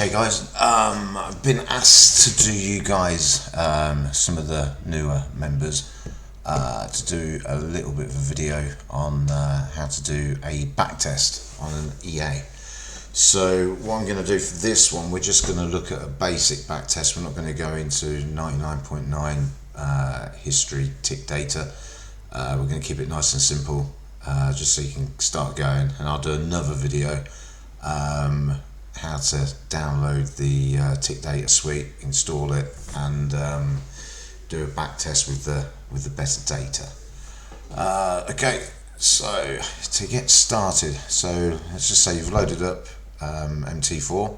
Okay guys, I've been asked to do you guys, some of the newer members, to do a little bit of a video on how to do a backtest on an EA. So what I'm going to do for this one, we're just going to look at a basic backtest. We're not going to go into 99.9 history tick data. We're going to keep it nice and simple, just so you can start going, and I'll do another video how to download the tick data suite, install it, and do a back test with the better data. Okay, so to get started, so let's just say you've loaded up MT4.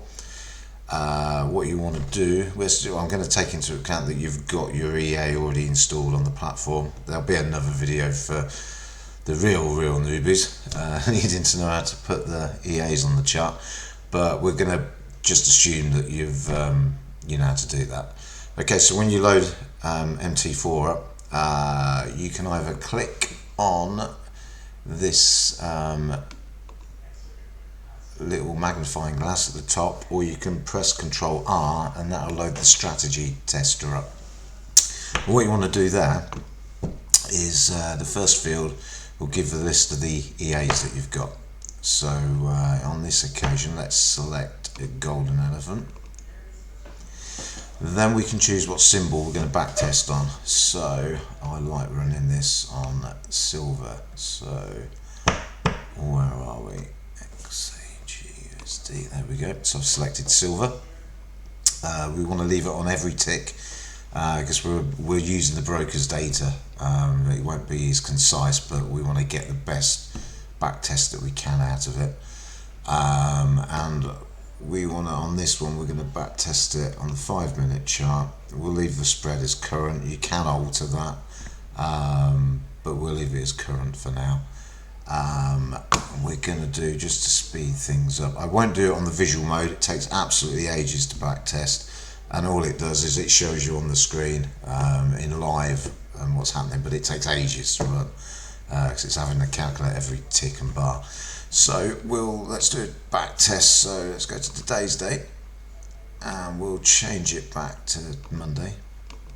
What you want to do, I'm going to take into account that you've got your EA already installed on the platform. There'll be another video for the real newbies needing to know how to put the EAs on the chart, but we're going to just assume that you've you know how to do that. Okay, so when you load MT4 up, you can either click on this little magnifying glass at the top, or you can press Ctrl R and that'll load the strategy tester up. What you want to do there is the first field will give the list of the EAs that you've got. So on this occasion, let's select a golden elephant. Then we can choose what symbol we're going to backtest on. So I like running this on silver. So where are we? XAGUSD. There we go. So I've selected silver. We want to leave it on every tick because we're using the broker's data. It won't be as concise, but we want to get the best back test that we can out of it, and we want to, on this one, we're going to back test it on the 5-minute chart. We'll leave the spread as current. You can alter that, but we'll leave it as current for now. We're going to do, just to speed things up, I won't do it on the visual mode. It takes absolutely ages to back test, and all it does is it shows you on the screen in live what's happening, but it takes ages to run because it's having to calculate every tick and bar. So let's do a back test. So let's go to today's date and we'll change it back to Monday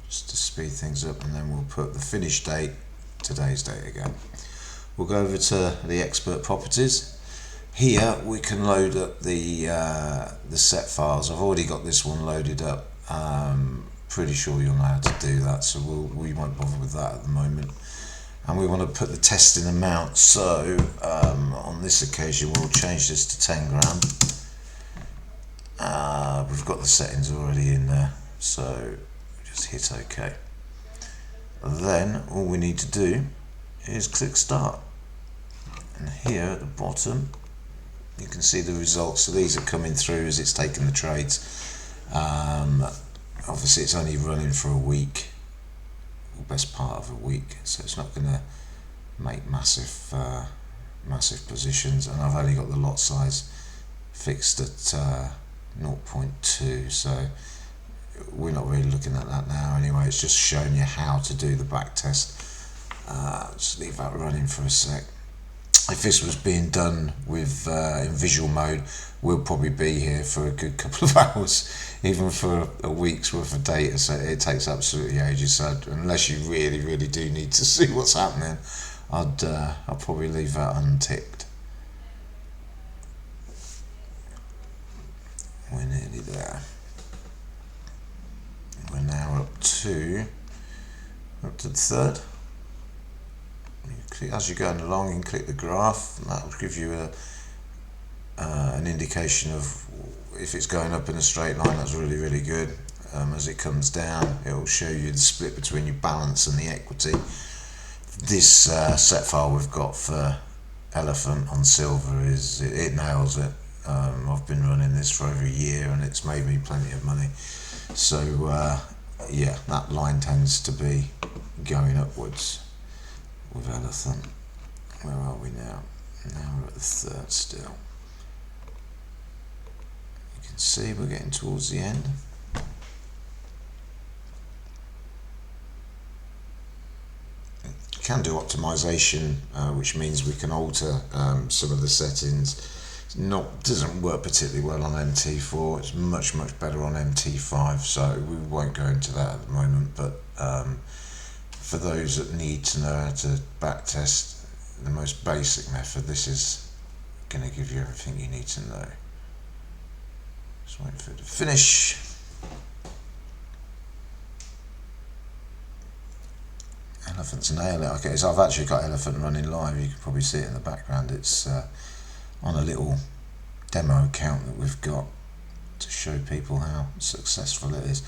just to speed things up, and then we'll put the finish date, today's date again. We'll go over to the expert properties. Here we can load up the set files. I've already got this one loaded up. Pretty sure you'll know how to do that, so we won't bother with that at the moment. And we want to put the testing amount, so on this occasion we'll change this to 10 grand. We've got the settings already in there, so just hit OK. Then all we need to do is click start, and here at the bottom you can see the results. So these are coming through as it's taking the trades. Obviously it's only running for a week, or best part of a week, so it's not going to make massive positions, and I've only got the lot size fixed at 0.2, so we're not really looking at that now anyway. It's just showing you how to do the back test. Just leave that running for a sec. If this was being done with in visual mode, we'll probably be here for a good couple of hours, even for a week's worth of data, so it takes absolutely ages. So unless you really do need to see what's happening, I'll probably leave that unticked. We're nearly there. We're now up to the third. As you're going along, you can click the graph, and that will give you an indication of if it's going up in a straight line. That's really good. As it comes down, it will show you the split between your balance and the equity. This set file we've got for elephant on silver it nails it. I've been running this for over a year and it's made me plenty of money. So yeah, that line tends to be going upwards with elephant. Where are we now? Now we're at the third still. You can see we're getting towards the end. You can do optimization, which means we can alter some of the settings doesn't work particularly well on MT4. It's much better on MT5, so we won't go into that at the moment, but for those that need to know how to backtest the most basic method, this is going to give you everything you need to know. Just wait for it to finish. Elephant's nail it. Okay, so I've actually got Elephant running live. You can probably see it in the background. It's on a little demo account that we've got to show people how successful it is.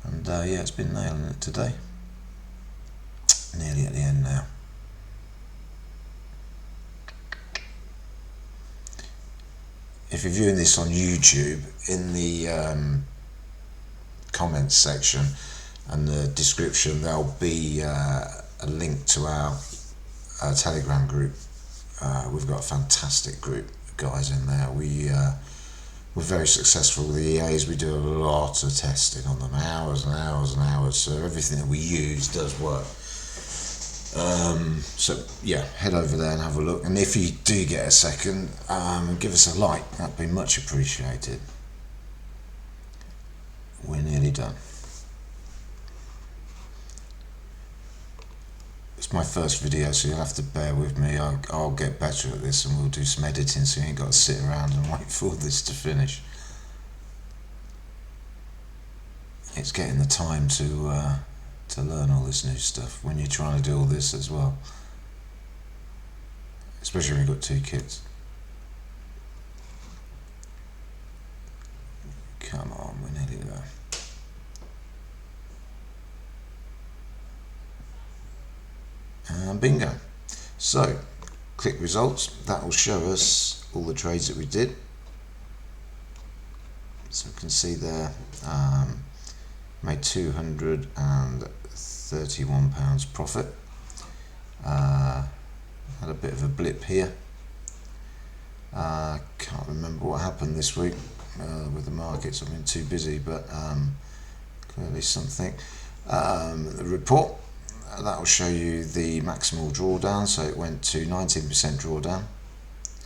And yeah, it's been nailing it today. Nearly at the end now. If you're viewing this on YouTube, in the comments section and the description, there'll be a link to our Telegram group. We've got a fantastic group of guys in there. We're very successful with the EAs. We do a lot of testing on them, hours and hours and hours, so everything that we use does work. So yeah, head over there and have a look, and if you do get a second, give us a like. That'd be much appreciated. We're nearly done. It's my first video, so you'll have to bear with me. I'll get better at this, and we'll do some editing, so you ain't got to sit around and wait for this to finish. It's getting the time to learn all this new stuff when you're trying to do all this as well, especially when you've got two kids. Come on, we're nearly there. And bingo. So click results. That will show us all the trades that we did. So we can see there, made £231 profit. Had a bit of a blip here. Can't remember what happened this week with the markets. I've been too busy, but clearly something. The report, that will show you the maximal drawdown. So it went to 19% drawdown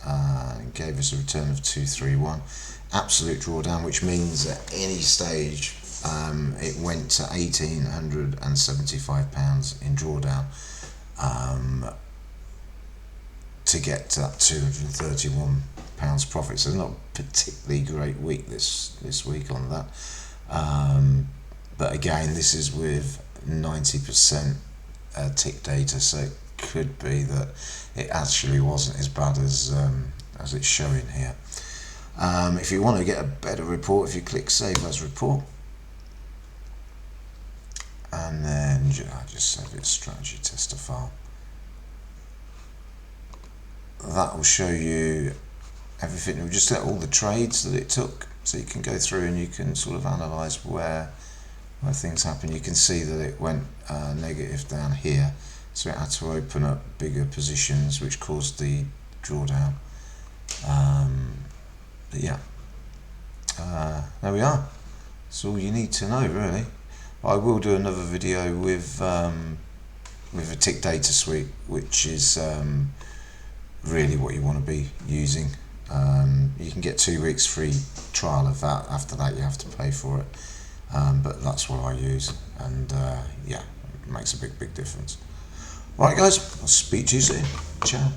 and gave us a return of 231. Absolute drawdown, which means at any stage it went to £1,875 in drawdown to get to that £231 profit. So not a particularly great week this week on that, but again, this is with 90% tick data, so it could be that it actually wasn't as bad as it's showing here. If you want to get a better report, if you click Save as Report, and then I just save it strategy tester file. That will show you everything. It will just let all the trades that it took, so you can go through and you can sort of analyse where things happen. You can see that it went negative down here, so it had to open up bigger positions, which caused the drawdown. But yeah, there we are. That's all you need to know, really. I will do another video with a tick data suite, which is really what you want to be using. You can get 2 weeks free trial of that. After that, you have to pay for it. But that's what I use, and yeah, it makes a big difference. Alright guys, I'll speak to you soon. Ciao.